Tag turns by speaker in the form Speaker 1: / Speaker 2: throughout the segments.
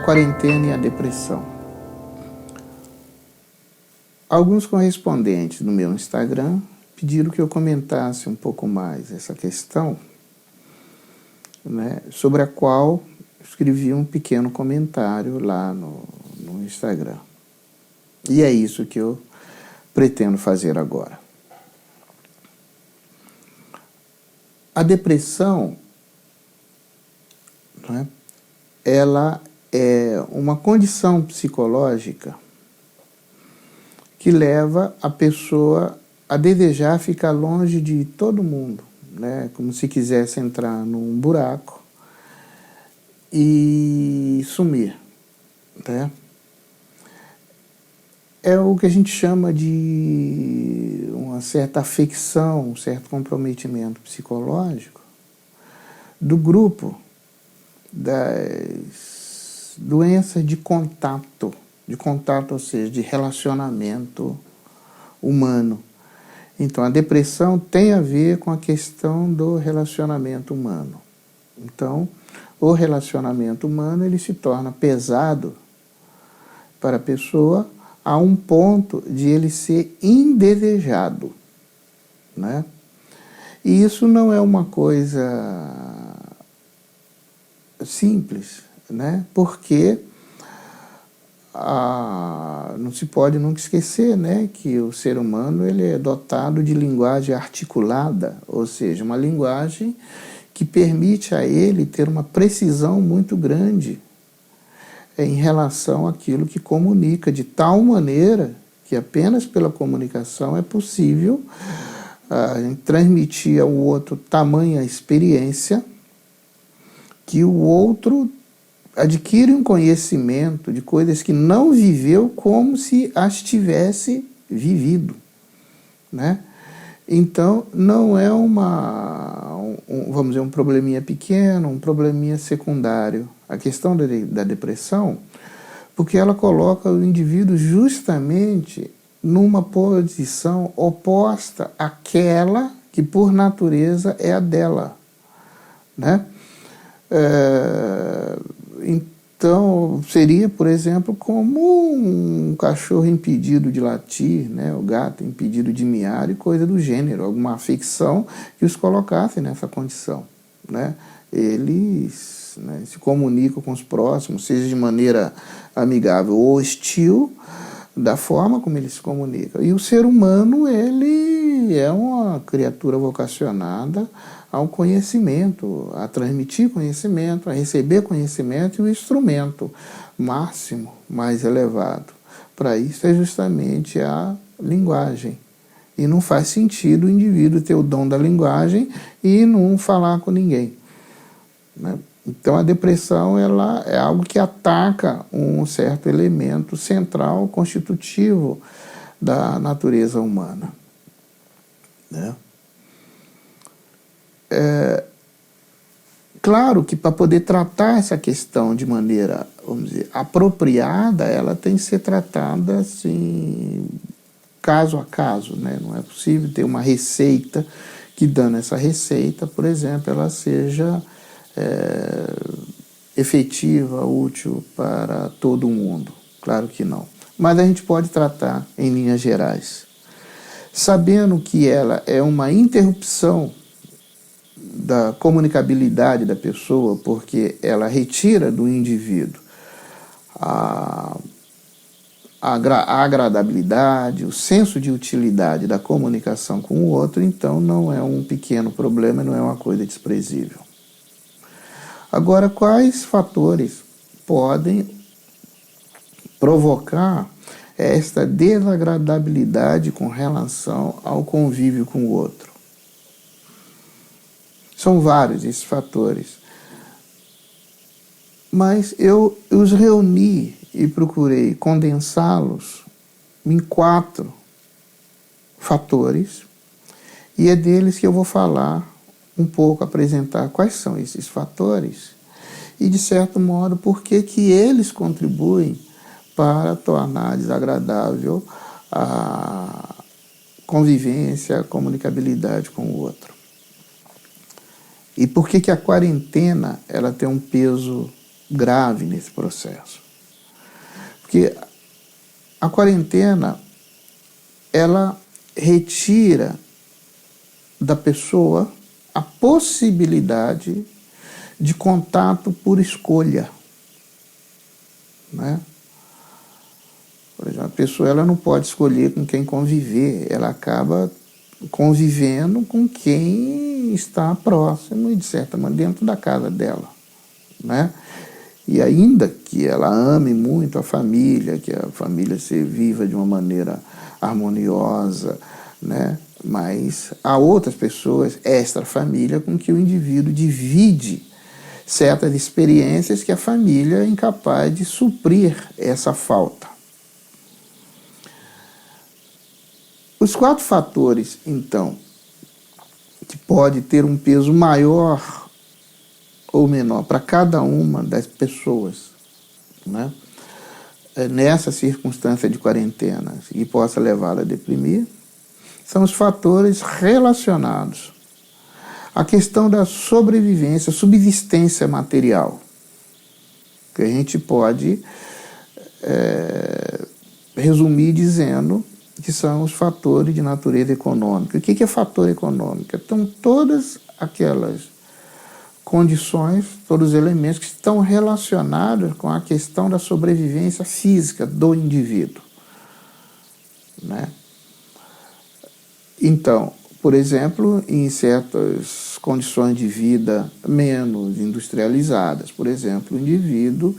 Speaker 1: quarentena e a depressão. Alguns correspondentes no meu Instagram pediram que eu comentasse um pouco mais essa questão, né, sobre a qual escrevi um pequeno comentário lá no Instagram. E é isso que eu pretendo fazer agora. A depressão, né, ela é uma condição psicológica que leva a pessoa a desejar ficar longe de todo mundo, né? Como se quisesse entrar num buraco e sumir, né? É o que a gente chama de uma certa afecção, um certo comprometimento psicológico do grupo das doenças de contato, ou seja, de relacionamento humano. Então, a depressão tem a ver com a questão do relacionamento humano. Então, o relacionamento humano ele se torna pesado para a pessoa a um ponto de ele ser indesejado, né? E isso não é uma coisa simples, né? Porque não se pode nunca esquecer, né, que o ser humano ele é dotado de linguagem articulada, ou seja, uma linguagem que permite a ele ter uma precisão muito grande em relação àquilo que comunica, de tal maneira que apenas pela comunicação é possível transmitir ao outro tamanha experiência que o outro adquire um conhecimento de coisas que não viveu como se as tivesse vivido, né? Então, não é vamos dizer, um probleminha pequeno, um probleminha secundário. A questão da depressão, porque ela coloca o indivíduo justamente numa posição oposta àquela que, por natureza, é a dela, né? Então, seria, por exemplo, como um cachorro impedido de latir, né? O gato impedido de miar e coisa do gênero, alguma afecção que os colocasse nessa condição, né? Eles, né, se comunicam com os próximos, seja de maneira amigável ou hostil, da forma como ele se comunica. E o ser humano, ele é uma criatura vocacionada ao conhecimento, a transmitir conhecimento, a receber conhecimento, e o instrumento máximo, mais elevado para isso é justamente a linguagem. E não faz sentido o indivíduo ter o dom da linguagem e não falar com ninguém, né? Então a depressão ela é algo que ataca um certo elemento central, constitutivo da natureza humana, né? Claro que para poder tratar essa questão de maneira, vamos dizer, apropriada, ela tem que ser tratada assim, caso a caso, né? Não é possível ter uma receita que, dando essa receita, por exemplo, ela seja efetiva, útil para todo mundo. Claro que não. Mas a gente pode tratar em linhas gerais, sabendo que ela é uma interrupção da comunicabilidade da pessoa, porque ela retira do indivíduo a agradabilidade, o senso de utilidade da comunicação com o outro. Então não é um pequeno problema, não é uma coisa desprezível. Agora, quais fatores podem provocar esta desagradabilidade com relação ao convívio com o outro? São vários esses fatores, mas eu os reuni e procurei condensá-los em 4 fatores, e é deles que eu vou falar um pouco, apresentar quais são esses fatores e, de certo modo, por que eles contribuem para tornar desagradável a convivência, a comunicabilidade com o outro. E por que a quarentena ela tem um peso grave nesse processo. Porque a quarentena, ela retira da pessoa a possibilidade de contato por escolha, né? Por exemplo, a pessoa ela não pode escolher com quem conviver, ela acaba convivendo com quem está próximo e, de certa maneira, dentro da casa dela, né? E ainda que ela ame muito a família, que a família se viva de uma maneira harmoniosa, né? Mas há outras pessoas, extra-família, com que o indivíduo divide certas experiências que a família é incapaz de suprir essa falta. Os 4 fatores, então, que pode ter um peso maior ou menor para cada uma das pessoas, né, nessa circunstância de quarentena e possa levá-la a deprimir, são os fatores relacionados à questão da sobrevivência, subsistência material, que a gente pode resumir dizendo que são os fatores de natureza econômica. O que é fator econômico? Então, todas aquelas condições, todos os elementos que estão relacionados com a questão da sobrevivência física do indivíduo, né? Então, por exemplo, em certas condições de vida menos industrializadas, por exemplo, o indivíduo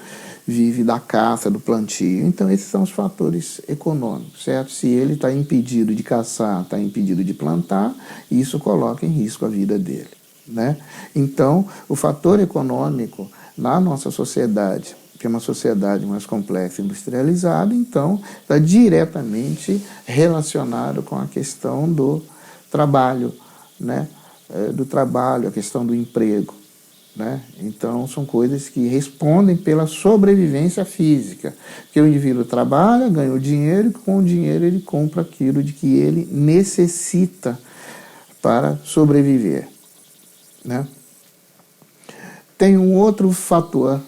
Speaker 1: vive da caça, do plantio. Então, esses são os fatores econômicos, certo? Se ele está impedido de caçar, está impedido de plantar, isso coloca em risco a vida dele, né? Então, o fator econômico na nossa sociedade, que é uma sociedade mais complexa e industrializada, então, está diretamente relacionado com a questão do trabalho, né? Do trabalho, a questão do emprego, né? Então, são coisas que respondem pela sobrevivência física, que o indivíduo trabalha, ganha o dinheiro, e com o dinheiro ele compra aquilo de que ele necessita para sobreviver, né? Tem um outro fator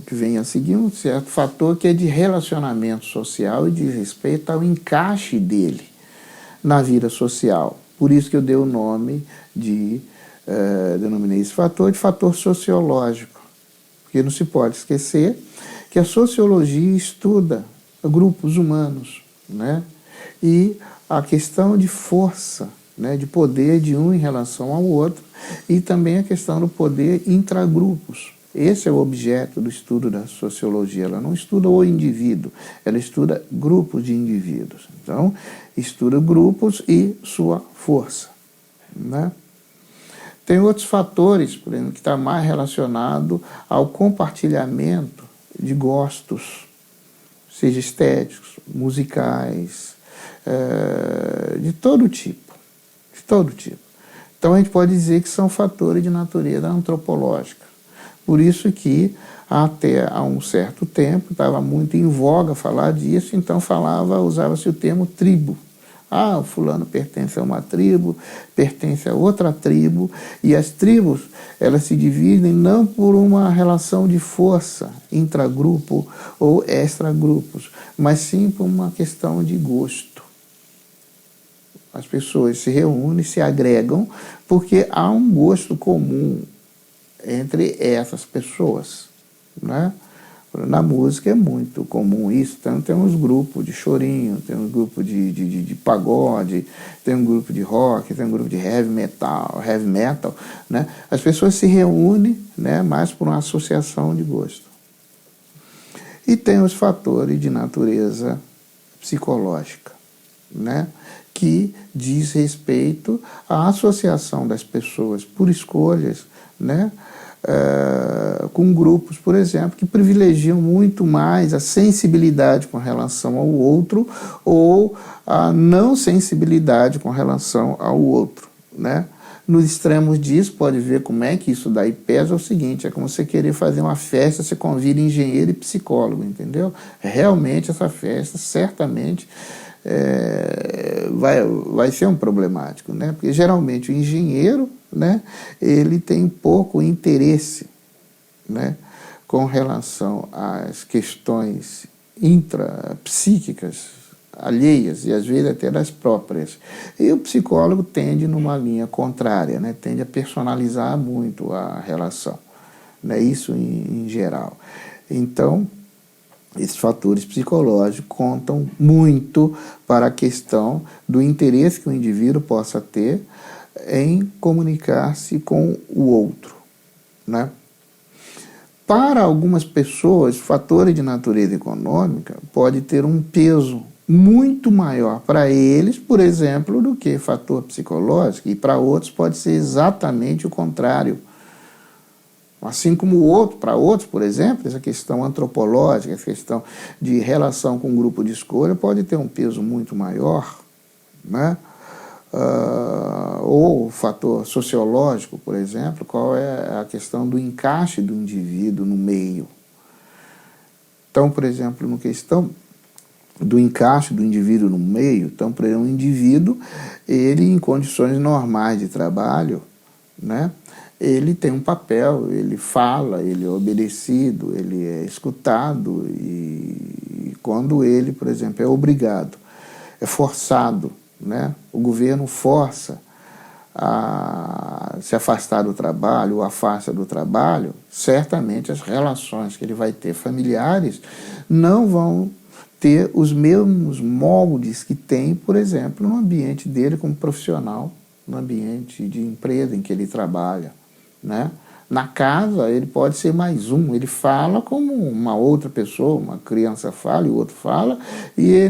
Speaker 1: que vem a seguir, um certo fator que é de relacionamento social e de respeito ao encaixe dele na vida social. Por isso que eu dei o nome de, denominei esse fator de fator sociológico, porque não se pode esquecer que a sociologia estuda grupos humanos, né? E a questão de força, né, de poder de um em relação ao outro, e também a questão do poder intragrupos. Esse é o objeto do estudo da sociologia. Ela não estuda o indivíduo, ela estuda grupos de indivíduos. Então, estuda grupos e sua força, né? Tem outros fatores, por exemplo, que está mais relacionado ao compartilhamento de gostos, seja estéticos, musicais, de todo tipo, de todo tipo. Então, a gente pode dizer que são fatores de natureza antropológica. Por isso que, até há um certo tempo, estava muito em voga falar disso, então usava-se o termo tribo. Ah, o fulano pertence a uma tribo, pertence a outra tribo, e as tribos, elas se dividem não por uma relação de força intragrupo ou extragrupos, mas sim por uma questão de gosto. As pessoas se reúnem, se agregam, porque há um gosto comum entre essas pessoas, né? Na música é muito comum isso, então tem uns grupos de chorinho, tem um grupo de pagode, tem um grupo de rock, tem um grupo de heavy metal, né? As pessoas se reúnem, né, mais por uma associação de gosto. E tem os fatores de natureza psicológica, né, que diz respeito à associação das pessoas por escolhas, né, com grupos, por exemplo, que privilegiam muito mais a sensibilidade com relação ao outro ou a não sensibilidade com relação ao outro, né? Nos extremos disso, pode ver como é que isso daí pesa. É o seguinte, é como você querer fazer uma festa, você convida engenheiro e psicólogo, entendeu? Realmente essa festa, certamente, vai ser um problemático, né? Porque geralmente o engenheiro, né, ele tem pouco interesse, né, com relação às questões intrapsíquicas, alheias e às vezes até das próprias. E o psicólogo tende numa linha contrária, né? Tende a personalizar muito a relação, né? Isso em geral. Então, esses fatores psicológicos contam muito para a questão do interesse que o indivíduo possa ter em comunicar-se com o outro, né? Para algumas pessoas, fatores de natureza econômica pode ter um peso muito maior para eles, por exemplo, do que fator psicológico, e para outros pode ser exatamente o contrário. Assim como o outro, para outros, por exemplo, essa questão antropológica, essa questão de relação com o grupo de escolha pode ter um peso muito maior, né? Ou o fator sociológico, por exemplo, qual é a questão do encaixe do indivíduo no meio. Então, por exemplo, no questão do encaixe do indivíduo no meio, então, por exemplo, um indivíduo, ele em condições normais de trabalho, né, ele tem um papel, ele fala, ele é obedecido, ele é escutado, e quando ele, por exemplo, é obrigado, é forçado, né, o governo força a se afastar do trabalho, ou afasta do trabalho, certamente as relações que ele vai ter familiares não vão ter os mesmos moldes que tem, por exemplo, no ambiente dele como profissional, no ambiente de empresa em que ele trabalha, né? Na casa, ele pode ser mais um, ele fala como uma outra pessoa, uma criança fala e o outro fala, e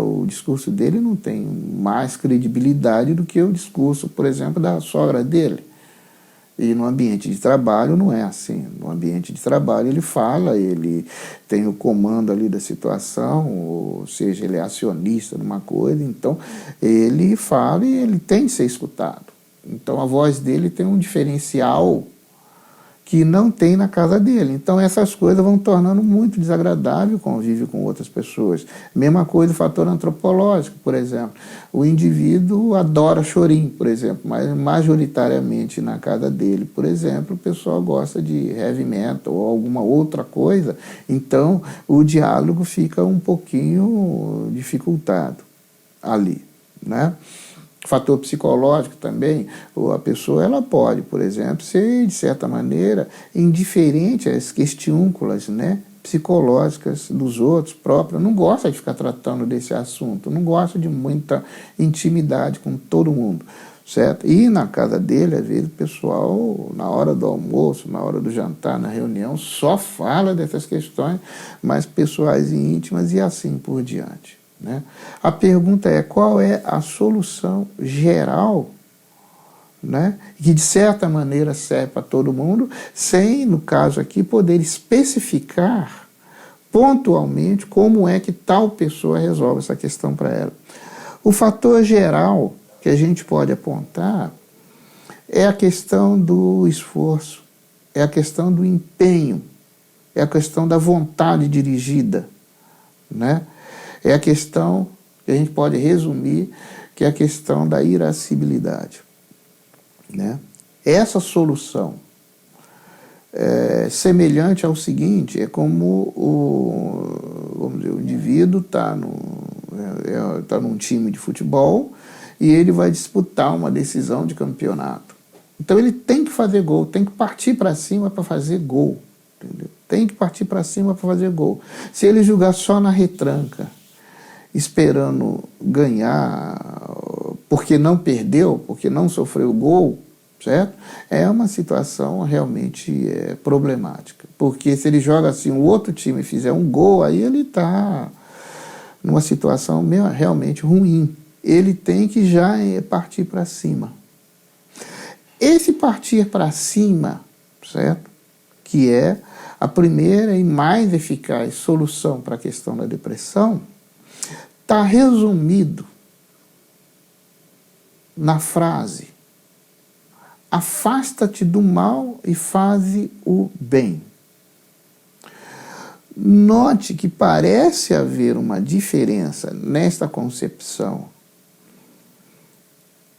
Speaker 1: o discurso dele não tem mais credibilidade do que o discurso, por exemplo, da sogra dele. E no ambiente de trabalho não é assim. No ambiente de trabalho ele fala, ele tem o comando ali da situação, ou seja, ele é acionista numa coisa, então ele fala e ele tem que ser escutado. Então a voz dele tem um diferencial que não tem na casa dele. Então essas coisas vão tornando muito desagradável o convívio com outras pessoas. Mesma coisa o fator antropológico, por exemplo. O indivíduo adora chorinho, por exemplo, mas majoritariamente na casa dele, por exemplo, o pessoal gosta de heavy metal ou alguma outra coisa, então o diálogo fica um pouquinho dificultado ali, né? Fator psicológico também, a pessoa ela pode, por exemplo, ser, de certa maneira, indiferente às questiúnculas, né, psicológicas dos outros próprios, não gosta de ficar tratando desse assunto, não gosta de muita intimidade com todo mundo, certo? E na casa dele, às vezes, o pessoal, na hora do almoço, na hora do jantar, na reunião, só fala dessas questões mais pessoais e íntimas e assim por diante, né? A pergunta é qual é a solução geral, né, que de certa maneira serve para todo mundo, sem, no caso aqui, poder especificar pontualmente como é que tal pessoa resolve essa questão para ela. O fator geral que a gente pode apontar é a questão do esforço, é a questão do empenho, é a questão da vontade dirigida, né? É a questão que a gente pode resumir, que é a questão da irascibilidade, né? Essa solução é semelhante ao seguinte, é como vamos dizer, o indivíduo está num time de futebol e ele vai disputar uma decisão de campeonato. Então ele tem que fazer gol, tem que partir para cima para fazer gol, entendeu? Tem que partir para cima para fazer gol. Se ele jogar só na retranca, esperando ganhar, porque não perdeu, porque não sofreu gol, certo? É uma situação realmente problemática. Porque se ele joga assim, o outro time fizer um gol, aí ele está numa situação realmente ruim. Ele tem que já partir para cima. Esse partir para cima, certo? Que é a primeira e mais eficaz solução para a questão da depressão, está resumido na frase: afasta-te do mal e faze o bem. Note que parece haver uma diferença nesta concepção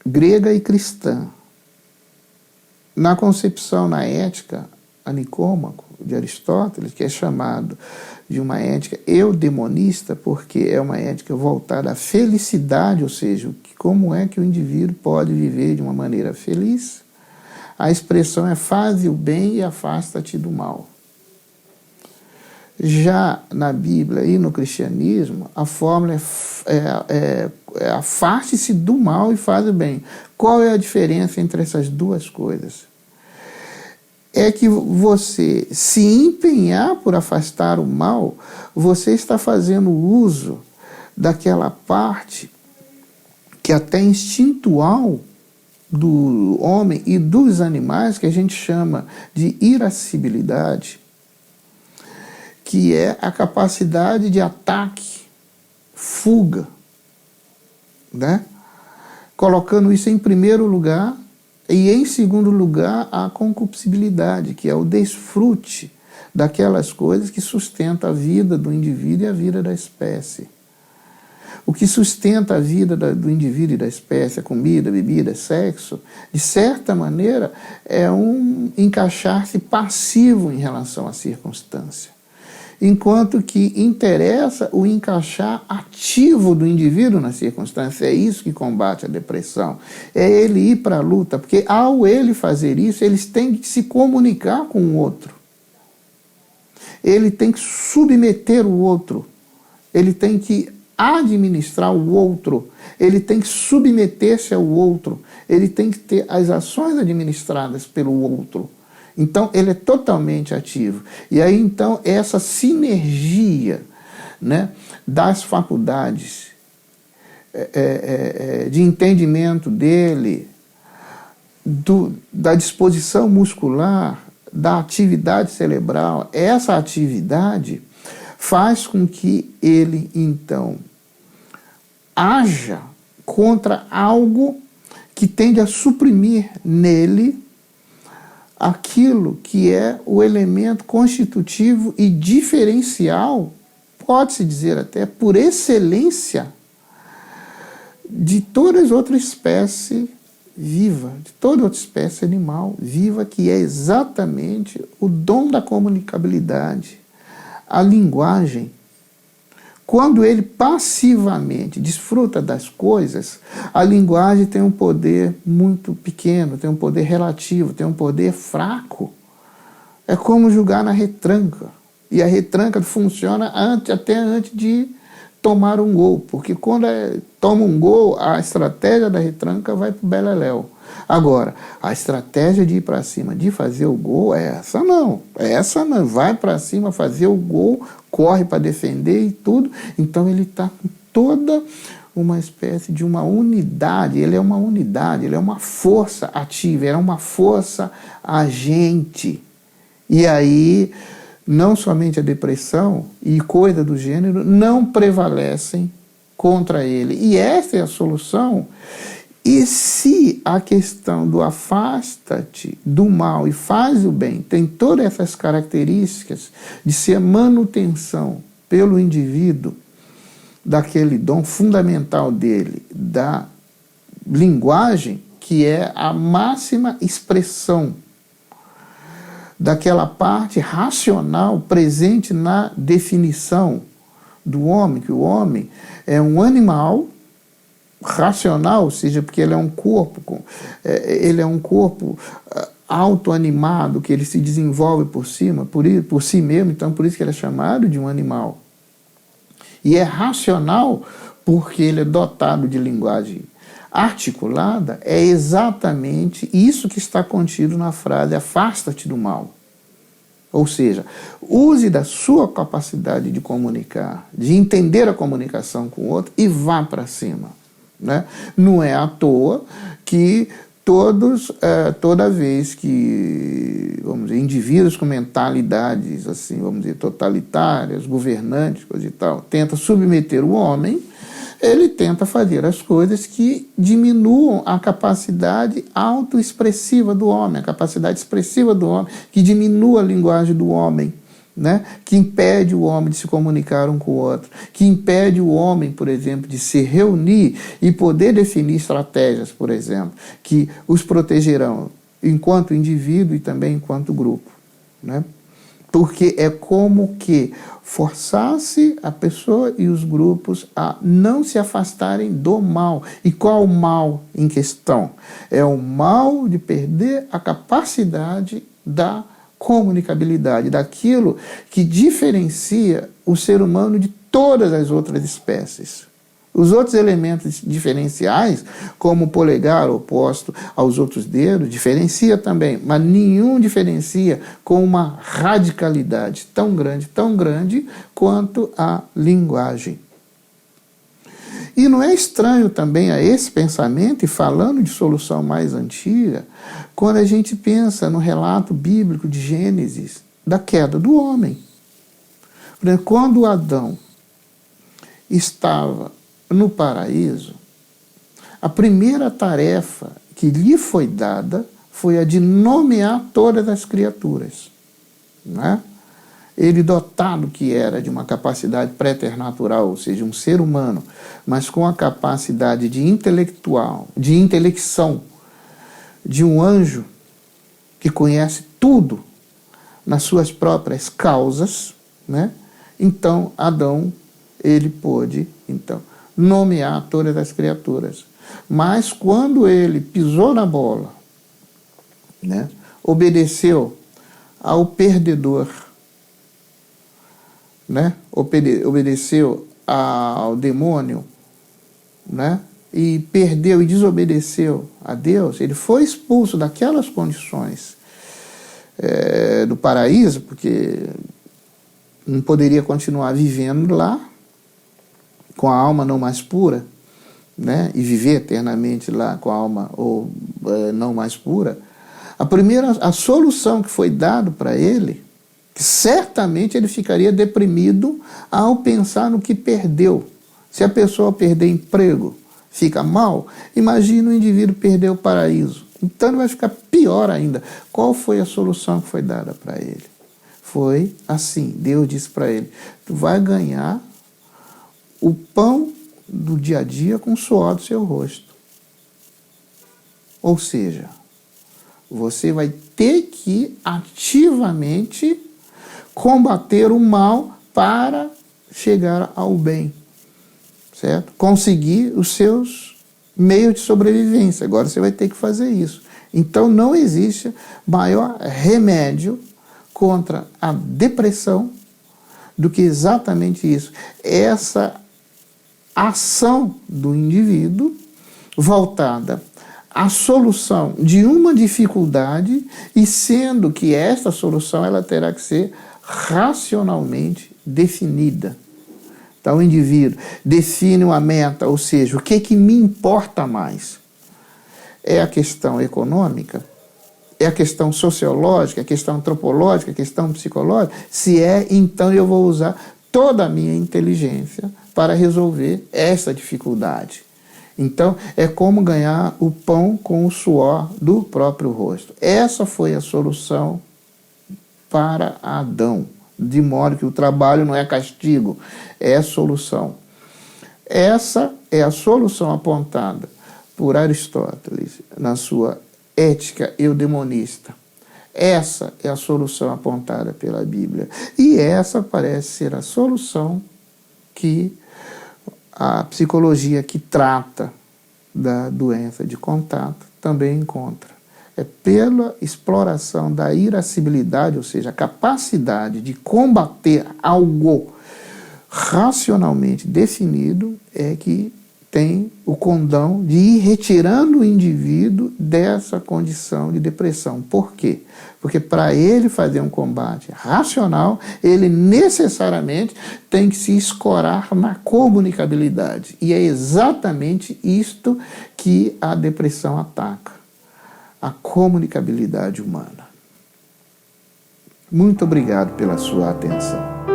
Speaker 1: grega e cristã. Na concepção, na ética, a Nicômaco, de Aristóteles, que é chamado de uma ética eudemonista, porque é uma ética voltada à felicidade, ou seja, como é que o indivíduo pode viver de uma maneira feliz. A expressão é faze o bem e afasta-te do mal. Já na Bíblia e no cristianismo, a fórmula é afaste-se do mal e faz o bem. Qual é a diferença entre essas duas coisas? É que você se empenhar por afastar o mal, você está fazendo uso daquela parte que até instintual do homem e dos animais, que a gente chama de irascibilidade, que é a capacidade de ataque, fuga, né? Colocando isso em primeiro lugar, e em segundo lugar a concupiscibilidade, que é o desfrute daquelas coisas que sustentam a vida do indivíduo e a vida da espécie. O que sustenta a vida do indivíduo e da espécie, a comida, a bebida, sexo, de certa maneira é um encaixar-se passivo em relação à circunstância. Enquanto que interessa o encaixar ativo do indivíduo na circunstância. É isso que combate a depressão. É ele ir para a luta, porque ao ele fazer isso, eles têm que se comunicar com o outro. Ele tem que submeter o outro. Ele tem que administrar o outro. Ele tem que submeter-se ao outro. Ele tem que ter as ações administradas pelo outro. Então, ele é totalmente ativo. E aí, então, essa sinergia, né, das faculdades de entendimento dele, da disposição muscular, da atividade cerebral, essa atividade faz com que ele, então, haja contra algo que tende a suprimir nele aquilo que é o elemento constitutivo e diferencial, pode-se dizer até por excelência, de toda outra espécie viva, de toda outra espécie animal viva, que é exatamente o dom da comunicabilidade, a linguagem. Quando ele passivamente desfruta das coisas, a linguagem tem um poder muito pequeno, tem um poder relativo, tem um poder fraco. É como jogar na retranca. E a retranca funciona até antes de tomar um gol, porque quando toma um gol, a estratégia da retranca vai para o beleléu. Agora, a estratégia de ir para cima, de fazer o gol, essa não, vai para cima fazer o gol, corre para defender e tudo. Então ele está com toda uma espécie de uma unidade, ele é uma força ativa, ele é uma força agente. E aí, não somente a depressão e coisa do gênero não prevalecem contra ele. E essa é a solução. E se a questão do afasta-te do mal e faz o bem tem todas essas características de ser manutenção pelo indivíduo daquele dom fundamental dele, da linguagem, que é a máxima expressão daquela parte racional presente na definição do homem, que o homem é um animal racional, ou seja, porque ele é um corpo autoanimado, que ele se desenvolve por si mesmo, então por isso que ele é chamado de um animal. E é racional porque ele é dotado de linguagem articulada. É exatamente isso que está contido na frase afasta-te do mal. Ou seja, use da sua capacidade de comunicar, de entender a comunicação com o outro e vá para cima. Né? Não é à toa que toda vez que, vamos dizer, indivíduos com mentalidades, assim, vamos dizer, totalitárias, governantes, coisa e tal, tenta submeter o homem, ele tenta fazer as coisas que diminuam a capacidade autoexpressiva do homem, a capacidade expressiva do homem, que diminua a linguagem do homem, né? Que impede o homem de se comunicar um com o outro, que impede o homem, por exemplo, de se reunir e poder definir estratégias, por exemplo, que os protegerão enquanto indivíduo e também enquanto grupo. né? Porque é como que forçasse a pessoa e os grupos a não se afastarem do mal. E qual o mal em questão? É o mal de perder a capacidade da comunicabilidade, daquilo que diferencia o ser humano de todas as outras espécies. Os outros elementos diferenciais, como o polegar oposto aos outros dedos, diferencia também, mas nenhum diferencia com uma radicalidade tão grande quanto a linguagem. E não é estranho também a esse pensamento, e falando de solução mais antiga, quando a gente pensa no relato bíblico de Gênesis, da queda do homem. Quando Adão estava no paraíso, a primeira tarefa que lhe foi dada foi a de nomear todas as criaturas, né? Ele, dotado que era de uma capacidade préternatural, ou seja, um ser humano, mas com a capacidade de intelecção de um anjo que conhece tudo nas suas próprias causas, né? Então Adão, ele pôde nomear todas as criaturas. Mas quando ele pisou na bola, né, obedeceu ao perdedor, né, obedeceu ao demônio, né, e perdeu e desobedeceu a Deus, ele foi expulso daquelas condições do paraíso, porque não poderia continuar vivendo lá, com a alma não mais pura, né, e viver eternamente lá com a alma não mais pura. A solução que foi dada para ele, que certamente ele ficaria deprimido ao pensar no que perdeu. Se a pessoa perder emprego, fica mal, imagina o indivíduo perder o paraíso. Então ele vai ficar pior ainda. Qual foi a solução que foi dada para ele? Foi assim, Deus disse para ele: tu vai ganhar o pão do dia a dia com o suor do seu rosto. Ou seja, você vai ter que ativamente combater o mal para chegar ao bem, certo? Conseguir os seus meios de sobrevivência. Agora você vai ter que fazer isso. Então não existe maior remédio contra a depressão do que exatamente isso. Essa ação do indivíduo voltada à solução de uma dificuldade, e sendo que esta solução ela terá que ser racionalmente definida. Então o indivíduo define uma meta, ou seja, o que me importa mais? É a questão econômica? É a questão sociológica? É a questão antropológica? É a questão psicológica? Se é, então eu vou usar toda a minha inteligência para resolver essa dificuldade. Então, é como ganhar o pão com o suor do próprio rosto. Essa foi a solução para Adão, de modo que o trabalho não é castigo, é solução. Essa é a solução apontada por Aristóteles na sua Ética Eudemonista. Essa é a solução apontada pela Bíblia. E essa parece ser a solução que a psicologia que trata da doença de contato também encontra. É pela exploração da irascibilidade, ou seja, a capacidade de combater algo racionalmente definido, é que tem o condão de ir retirando o indivíduo dessa condição de depressão. Por quê? Porque para ele fazer um combate racional, ele necessariamente tem que se escorar na comunicabilidade. E é exatamente isto que a depressão ataca: a comunicabilidade humana. Muito obrigado pela sua atenção.